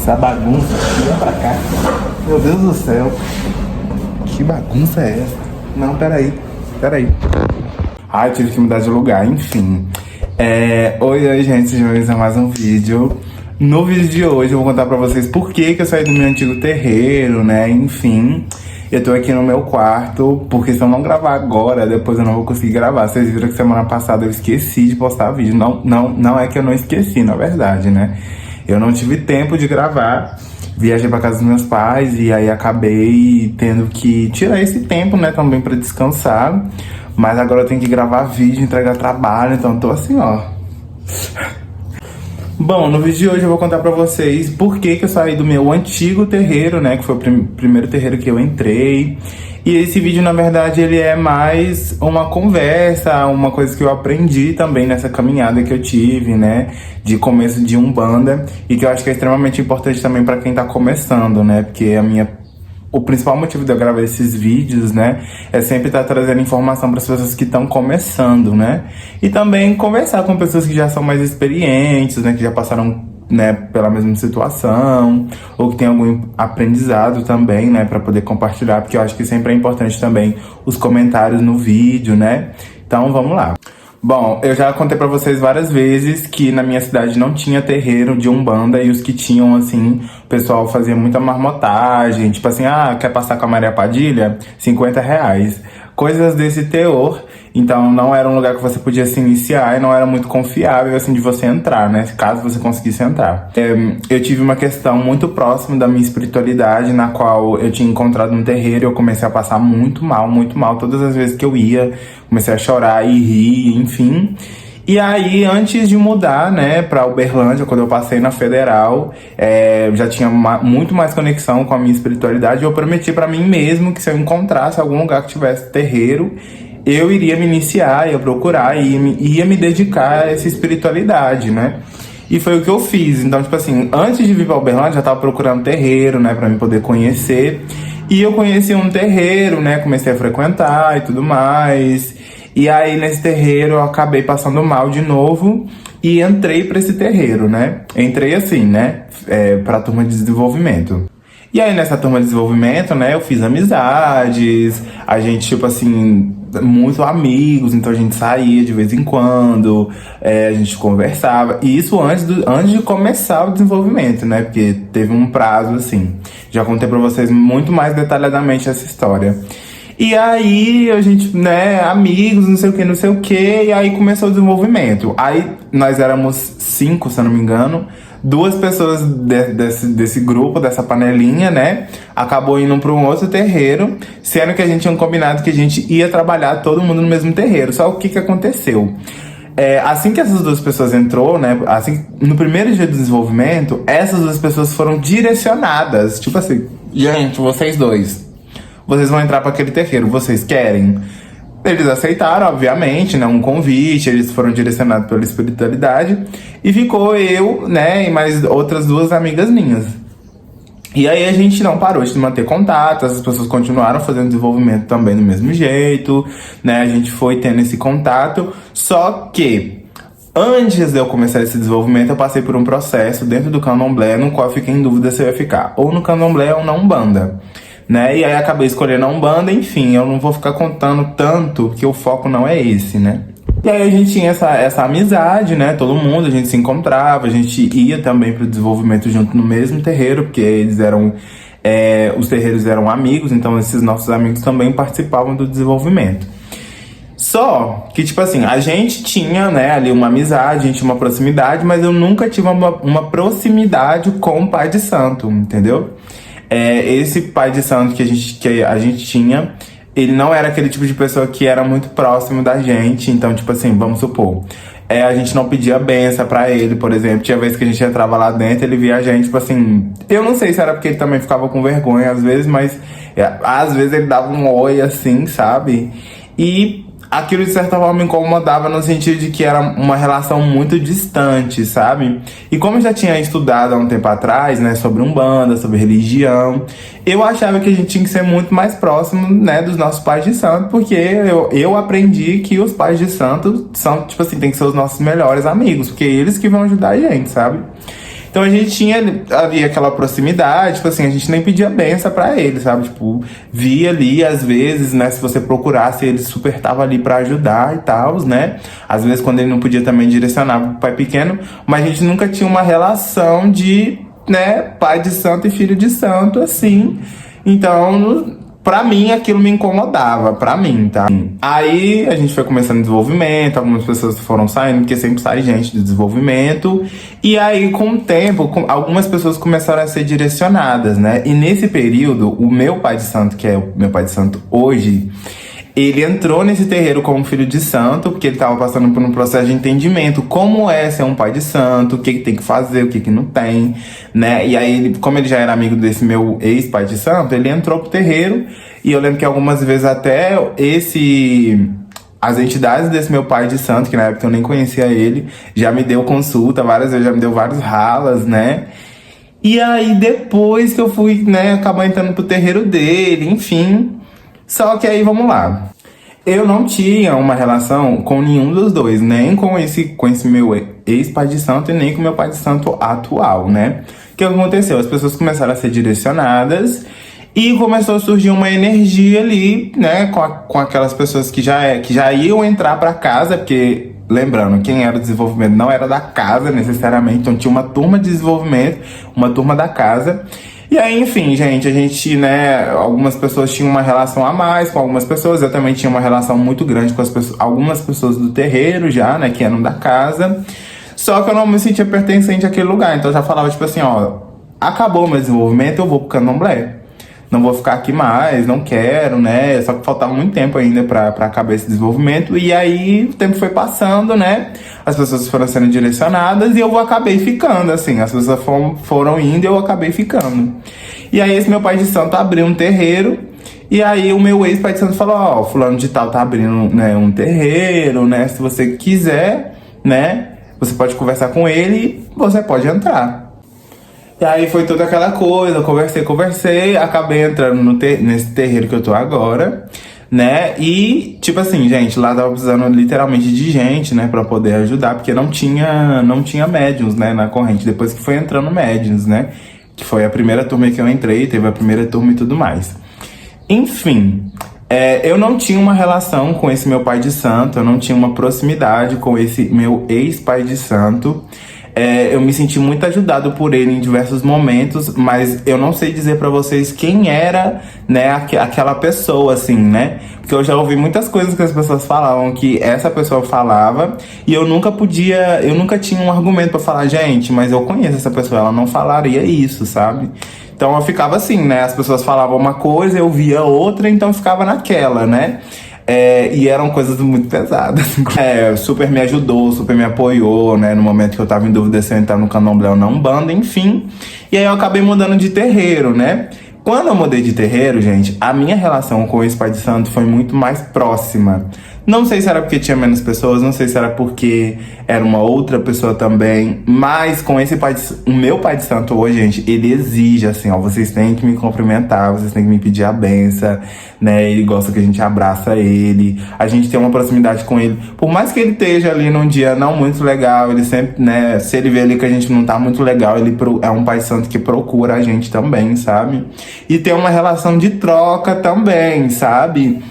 Essa bagunça, vem pra cá. Meu Deus do céu. Que bagunça é essa? Não, peraí. Ai, tive que mudar de lugar, enfim. Oi, gente, sejam bem-vindos a mais um vídeo. No vídeo de hoje eu vou contar pra vocês por que eu saí do meu antigo terreiro, né? Enfim, eu tô aqui no meu quarto, porque se eu não gravar agora, depois eu não vou conseguir gravar. Vocês viram que semana passada eu esqueci de postar vídeo. Não é que eu não esqueci, na verdade, né? Eu não tive tempo de gravar. Viajei pra casa dos meus pais e aí acabei tendo que tirar esse tempo, né, também pra descansar. Mas agora eu tenho que gravar vídeo, entregar trabalho, então eu tô assim, ó. Bom, no vídeo de hoje eu vou contar pra vocês por que eu saí do meu antigo terreiro, né, que foi o primeiro terreiro que eu entrei. E esse vídeo, na verdade, ele é mais uma conversa, uma coisa que eu aprendi também nessa caminhada que eu tive, né, de começo de Umbanda, e que eu acho que é extremamente importante também pra quem tá começando, né, porque o principal motivo de eu gravar esses vídeos, né, é sempre estar trazendo informação para as pessoas que estão começando, né, e também conversar com pessoas que já são mais experientes, né, que já passaram, né, pela mesma situação, ou que tem algum aprendizado também, né, para poder compartilhar, porque eu acho que sempre é importante também os comentários no vídeo, né. Então vamos lá. Bom, eu já contei pra vocês várias vezes que na minha cidade não tinha terreiro de Umbanda, e os que tinham, assim, o pessoal fazia muita marmotagem, tipo assim, quer passar com a Maria Padilha? R$50. Coisas desse teor. Então não era um lugar que você podia se iniciar e não era muito confiável, assim, de você entrar, né? Caso você conseguisse entrar. Eu tive uma questão muito próxima da minha espiritualidade, na qual eu tinha encontrado um terreiro e eu comecei a passar muito mal. Todas as vezes que eu ia, comecei a chorar e rir, enfim. E aí, antes de mudar, né, pra Uberlândia, quando eu passei na Federal, já tinha muito mais conexão com a minha espiritualidade. Eu prometi pra mim mesmo que se eu encontrasse algum lugar que tivesse terreiro, eu iria me iniciar, ia procurar e ia me dedicar a essa espiritualidade, né? E foi o que eu fiz. Então, tipo assim, antes de vir pra Uberlândia, eu já tava procurando terreiro, né, pra me poder conhecer. E eu conheci um terreiro, né, comecei a frequentar e tudo mais. E aí, nesse terreiro, eu acabei passando mal de novo e entrei pra esse terreiro, né? Entrei assim, né, pra turma de desenvolvimento. E aí, nessa turma de desenvolvimento, né, eu fiz amizades, a gente, tipo assim, muito amigos, então a gente saía de vez em quando, a gente conversava, e isso antes de começar o desenvolvimento, né, porque teve um prazo, assim. Já contei pra vocês muito mais detalhadamente essa história. E aí, a gente, né, amigos, não sei o que, e aí começou o desenvolvimento. Aí, nós éramos 5, se eu não me engano, 2 pessoas desse grupo, dessa panelinha, né, acabou indo para um outro terreiro, sendo que a gente tinha combinado que a gente ia trabalhar todo mundo no mesmo terreiro. Só o que aconteceu? Assim que essas 2 pessoas entrou, né, assim, no primeiro dia do desenvolvimento, essas 2 pessoas foram direcionadas, tipo assim, gente, vocês vão entrar para aquele terreiro, vocês querem? Eles aceitaram, obviamente, né, um convite, eles foram direcionados pela espiritualidade, e ficou eu, né, e mais outras 2 amigas minhas. E aí a gente não parou de manter contato, essas pessoas continuaram fazendo desenvolvimento também do mesmo jeito, né, a gente foi tendo esse contato, só que antes de eu começar esse desenvolvimento, eu passei por um processo dentro do Candomblé, no qual eu fiquei em dúvida se eu ia ficar ou no Candomblé ou na Umbanda, né? E aí acabei escolhendo a Umbanda, enfim, eu não vou ficar contando tanto, porque o foco não é esse, né? E aí a gente tinha essa amizade, né? Todo mundo, a gente se encontrava, a gente ia também pro desenvolvimento junto no mesmo terreiro, porque eles eram, os terreiros eram amigos, então esses nossos amigos também participavam do desenvolvimento. Só que, tipo assim, a gente tinha, né, ali uma amizade, a gente tinha uma proximidade, mas eu nunca tive uma proximidade com o Pai de Santo, entendeu? Esse Pai de Santo que a gente tinha, ele não era aquele tipo de pessoa que era muito próximo da gente. Então, tipo assim, vamos supor, a gente não pedia benção pra ele, por exemplo. Tinha vez que a gente entrava lá dentro, ele via a gente, tipo assim, eu não sei se era porque ele também ficava com vergonha às vezes, mas às vezes ele dava um oi assim, sabe? E aquilo de certa forma me incomodava no sentido de que era uma relação muito distante, sabe? E como eu já tinha estudado há um tempo atrás, né, sobre Umbanda, sobre religião, eu achava que a gente tinha que ser muito mais próximo, né, dos nossos pais de santo, porque eu aprendi que os pais de santo são, tipo assim, tem que ser os nossos melhores amigos, porque eles que vão ajudar a gente, sabe? Então Então a gente tinha ali aquela proximidade, tipo assim, a gente nem pedia benção pra ele, sabe? Tipo, via ali, às vezes, né, se você procurasse, ele super tava ali pra ajudar e tal, né? Às vezes, quando ele não podia também direcionar pro pai pequeno, mas a gente nunca tinha uma relação de, né, pai de santo e filho de santo, assim. Então, pra mim, aquilo me incomodava, pra mim, tá? Aí, a gente foi começando desenvolvimento, algumas pessoas foram saindo, porque sempre sai gente de desenvolvimento. E aí, com o tempo, algumas pessoas começaram a ser direcionadas, né? E nesse período, o meu pai de santo, que é o meu pai de santo hoje, ele entrou nesse terreiro como filho de santo, porque ele estava passando por um processo de entendimento, como é ser um pai de santo, o que tem que fazer, o que não tem, né? E aí, como ele já era amigo desse meu ex-pai de santo, ele entrou pro terreiro, e eu lembro que algumas vezes até as entidades desse meu pai de santo, que na época eu nem conhecia ele, já me deu consulta várias vezes, já me deu vários ralas, né? E aí, depois que eu fui, né, acabar entrando pro terreiro dele, enfim. Só que aí, vamos lá. Eu não tinha uma relação com nenhum dos dois, nem com esse meu ex-pai de santo e nem com meu pai de santo atual, né? O que aconteceu? As pessoas começaram a ser direcionadas e começou a surgir uma energia ali, né? Com aquelas pessoas que já iam entrar para casa, porque, lembrando, quem era do desenvolvimento não era da casa necessariamente, então tinha uma turma de desenvolvimento, uma turma da casa. E aí, enfim, gente, a gente, né, algumas pessoas tinham uma relação a mais com algumas pessoas, eu também tinha uma relação muito grande com algumas pessoas do terreiro já, né, que eram da casa, só que eu não me sentia pertencente àquele lugar, então eu já falava, tipo assim, ó, acabou o meu desenvolvimento, eu vou pro candomblé. Não vou ficar aqui mais, não quero, né? Só que faltava muito tempo ainda pra acabar esse desenvolvimento. E aí o tempo foi passando, né? As pessoas foram sendo direcionadas e eu acabei ficando, assim. As pessoas foram indo e eu acabei ficando. E aí esse meu pai de santo abriu um terreiro. E aí o meu ex-pai de santo falou, ó, fulano de tal tá abrindo, né, um terreiro, né? Se você quiser, né? Você pode conversar com ele e você pode entrar. E aí foi toda aquela coisa, eu conversei, acabei entrando nesse terreiro que eu tô agora, né? E, tipo assim, gente, lá tava precisando literalmente de gente, né, pra poder ajudar, porque não tinha médiums, né, na corrente, depois que foi entrando médiums, né? Que foi a primeira turma que eu entrei, teve a primeira turma e tudo mais. Enfim, eu não tinha uma relação com esse meu pai de santo, eu não tinha uma proximidade com esse meu ex-pai de santo. Eu me senti muito ajudado por ele em diversos momentos, mas eu não sei dizer pra vocês quem era, né, aquela pessoa, assim, né? Porque eu já ouvi muitas coisas que as pessoas falavam que essa pessoa falava e eu nunca tinha um argumento pra falar, gente, mas eu conheço essa pessoa, ela não falaria isso, sabe? Então eu ficava assim, né? As pessoas falavam uma coisa, eu via outra, então eu ficava naquela, né? E eram coisas muito pesadas. Super me ajudou, super me apoiou, né? No momento que eu tava em dúvida se eu entrar no candomblé ou na Umbanda, enfim. E aí eu acabei mudando de terreiro, né? Quando eu mudei de terreiro, gente, a minha relação com esse pai de santo foi muito mais próxima. Não sei se era porque tinha menos pessoas, não sei se era porque era uma outra pessoa também, mas com esse o meu pai de santo hoje, gente, ele exige assim, ó, vocês têm que me cumprimentar, vocês têm que me pedir a benção, né? Ele gosta que a gente abraça ele, a gente tem uma proximidade com ele. Por mais que ele esteja ali num dia não muito legal, ele sempre, né, se ele vê ali que a gente não tá muito legal, ele é um pai de santo que procura a gente também, sabe? E tem uma relação de troca também, sabe?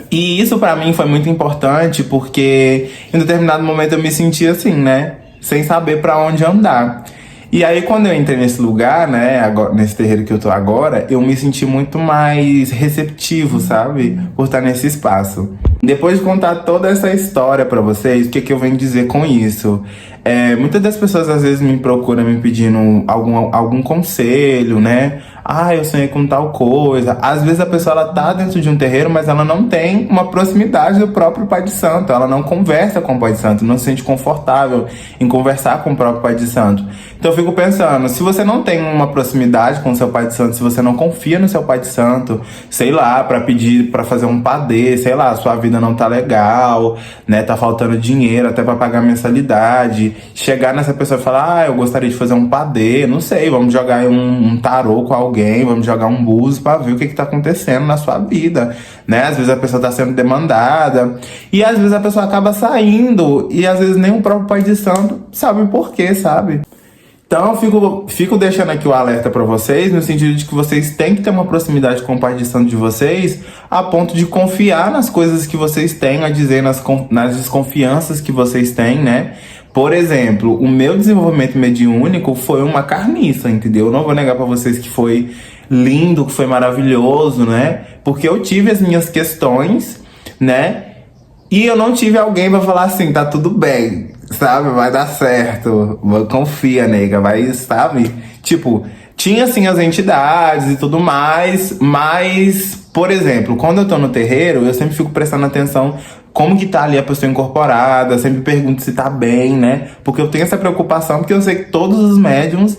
E isso pra mim foi muito importante porque em determinado momento eu me senti assim, né? Sem saber pra onde andar. E aí quando eu entrei nesse lugar, né, agora, nesse terreiro que eu tô agora, eu me senti muito mais receptivo, sabe? Por estar nesse espaço. Depois de contar toda essa história pra vocês, o que eu venho dizer com isso? Muitas das pessoas às vezes me procuram me pedindo algum conselho, né? Ah, eu sonhei com tal coisa. Às vezes a pessoa ela tá dentro de um terreiro, mas ela não tem uma proximidade do próprio pai de santo. Ela não conversa com o pai de santo, não se sente confortável em conversar com o próprio pai de santo. Então eu fico pensando, se você não tem uma proximidade com o seu pai de santo, se você não confia no seu pai de santo, sei lá, pra pedir, pra fazer um padê, sei lá, sua vida não tá legal, né, tá faltando dinheiro até pra pagar mensalidade, chegar nessa pessoa e falar, eu gostaria de fazer um padê, não sei, vamos jogar um tarô com alguém, vamos jogar um búzio pra ver o que tá acontecendo na sua vida, né? Às vezes a pessoa tá sendo demandada e às vezes a pessoa acaba saindo e às vezes nem o próprio pai de santo sabe o porquê, sabe? Então, eu fico deixando aqui o alerta para vocês, no sentido de que vocês têm que ter uma proximidade com o Pai de Santo de vocês, a ponto de confiar nas coisas que vocês têm a dizer, nas desconfianças que vocês têm, né? Por exemplo, o meu desenvolvimento mediúnico foi uma carniça, entendeu? Eu não vou negar para vocês que foi lindo, que foi maravilhoso, né? Porque eu tive as minhas questões, né? E eu não tive alguém pra falar assim, tá tudo bem, sabe? Vai dar certo. Confia, nega, vai, sabe? Tipo, tinha assim as entidades e tudo mais, mas, por exemplo, quando eu tô no terreiro, eu sempre fico prestando atenção como que tá ali a pessoa incorporada, eu sempre pergunto se tá bem, né? Porque eu tenho essa preocupação, porque eu sei que todos os médiums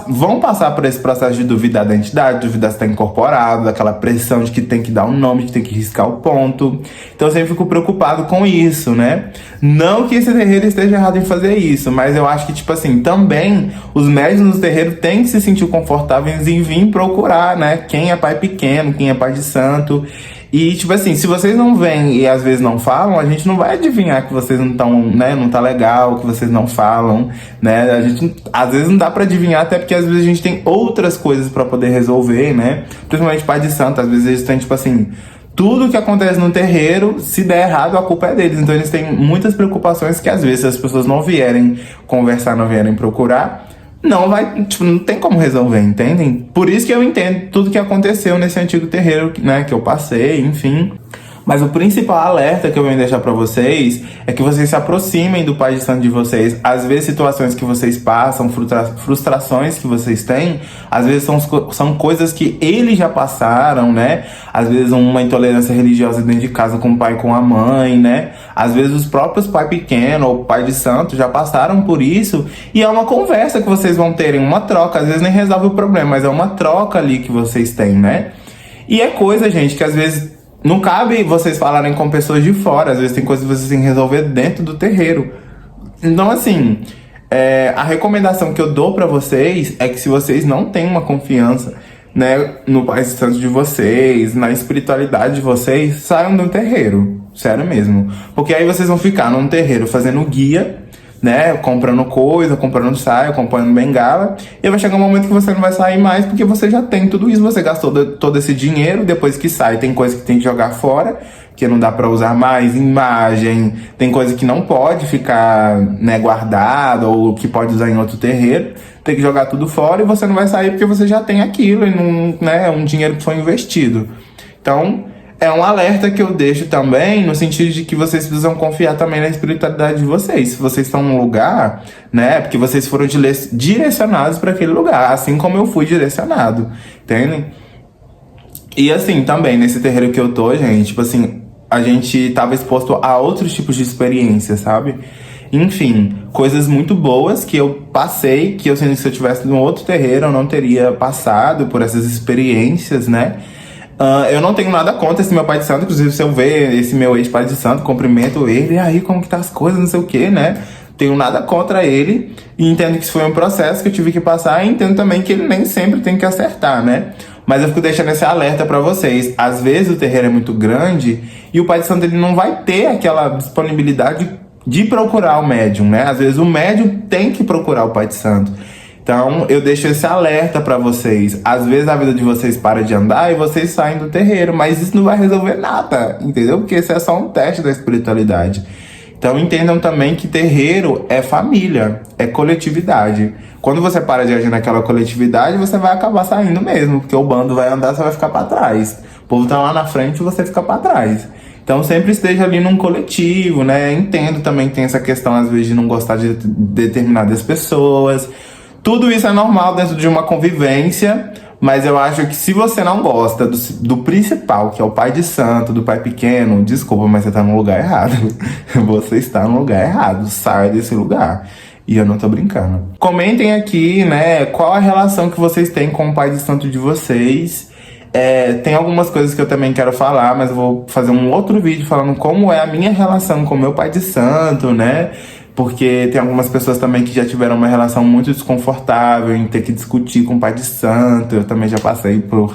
vão passar por esse processo de duvidar da entidade, duvidar se está incorporado, daquela pressão de que tem que dar um nome, de que tem que riscar o ponto. Então eu sempre fico preocupado com isso, né? Não que esse terreiro esteja errado em fazer isso, mas eu acho que, tipo assim, também os médiuns do terreiro têm que se sentir confortáveis em vir procurar, né? Quem é pai pequeno, quem é pai de santo. E, tipo assim, se vocês não vêm e às vezes não falam, a gente não vai adivinhar que vocês não estão, né, não tá legal, que vocês não falam, né? A gente, às vezes não dá pra adivinhar, até porque às vezes a gente tem outras coisas pra poder resolver, né? Principalmente pai de santo, às vezes eles têm, tipo assim, tudo que acontece no terreiro, se der errado, a culpa é deles. Então eles têm muitas preocupações que às vezes se as pessoas não vierem conversar, não vierem procurar, não vai, tipo, não tem como resolver, entendem? Por isso que eu entendo tudo que aconteceu nesse antigo terreiro, né, que eu passei, enfim. Mas o principal alerta que eu venho deixar pra vocês é que vocês se aproximem do Pai de Santo de vocês. Às vezes situações que vocês passam, frustrações que vocês têm, às vezes são coisas que eles já passaram, né? Às vezes uma intolerância religiosa dentro de casa com o pai e com a mãe, né? Às vezes os próprios pai pequeno ou pai de santo já passaram por isso, e é uma conversa que vocês vão terem, uma troca. Às vezes nem resolve o problema, mas é uma troca ali que vocês têm, né? E é coisa, gente, que às vezes não cabe vocês falarem com pessoas de fora. Às vezes tem coisas que vocês têm que resolver dentro do terreiro. Então, assim, a recomendação que eu dou pra vocês é que se vocês não têm uma confiança, né, no Pai Santo de vocês, na espiritualidade de vocês, saiam do terreiro. Sério mesmo. Porque aí vocês vão ficar num terreiro fazendo guia, né, comprando coisa, comprando saia, comprando bengala, e vai chegar um momento que você não vai sair mais, porque você já tem tudo isso, você gastou todo esse dinheiro. Depois que sai, tem coisa que tem que jogar fora, que não dá pra usar mais, imagem, tem coisa que não pode ficar, né, guardada, ou que pode usar em outro terreiro, tem que jogar tudo fora, e você não vai sair porque você já tem aquilo, e não, né, é um dinheiro que foi investido. Então, é um alerta que eu deixo também, no sentido de que vocês precisam confiar também na espiritualidade de vocês. Se vocês estão num lugar, né, porque vocês foram direcionados para aquele lugar, assim como eu fui direcionado, entendem? E assim, também, nesse terreiro que eu tô, gente, tipo assim, a gente tava exposto a outros tipos de experiências, sabe? Enfim, coisas muito boas que eu passei, que eu sinto que se eu tivesse num outro terreiro eu não teria passado por essas experiências, né? Eu não tenho nada contra esse meu pai de santo. Inclusive, se eu ver esse meu ex-pai de santo, cumprimento ele, e aí, como que tá as coisas, não sei o que, né? Tenho nada contra ele, e entendo que isso foi um processo que eu tive que passar, e entendo também que ele nem sempre tem que acertar, né? Mas eu fico deixando esse alerta pra vocês. Às vezes o terreiro é muito grande, e o pai de santo ele não vai ter aquela disponibilidade de procurar o médium, né? Às vezes o médium tem que procurar o pai de santo. Então, eu deixo esse alerta pra vocês. Às vezes a vida de vocês para de andar e vocês saem do terreiro, mas isso não vai resolver nada, entendeu? Porque esse é só um teste da espiritualidade. Então, entendam também que terreiro é família, é coletividade. Quando você para de agir naquela coletividade, você vai acabar saindo mesmo, porque o bando vai andar, você vai ficar pra trás. O povo tá lá na frente e você fica pra trás. Então, sempre esteja ali num coletivo, né? Entendo também que tem essa questão, às vezes, de não gostar de determinadas pessoas. Tudo isso é normal dentro de uma convivência, mas eu acho que se você não gosta do principal, que é o pai de santo, do pai pequeno, desculpa, mas você tá no lugar errado. Você está no lugar errado, saia desse lugar. E eu não tô brincando. Comentem aqui, né, qual a relação que vocês têm com o pai de santo de vocês. Tem algumas coisas que eu também quero falar, mas eu vou fazer um outro vídeo falando como é a minha relação com o meu pai de santo, né? Porque tem algumas pessoas também que já tiveram uma relação muito desconfortável em ter que discutir com o pai de santo. Eu também já passei por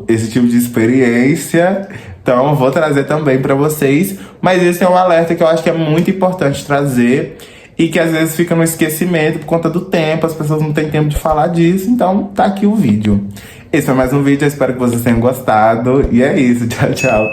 esse tipo de experiência. Então eu vou trazer também pra vocês. Mas esse é um alerta que eu acho que é muito importante trazer. e que às vezes fica no esquecimento por conta do tempo, as pessoas não têm tempo de falar disso, então tá aqui o vídeo. Esse foi mais um vídeo, eu espero que vocês tenham gostado, e é isso, tchau, tchau.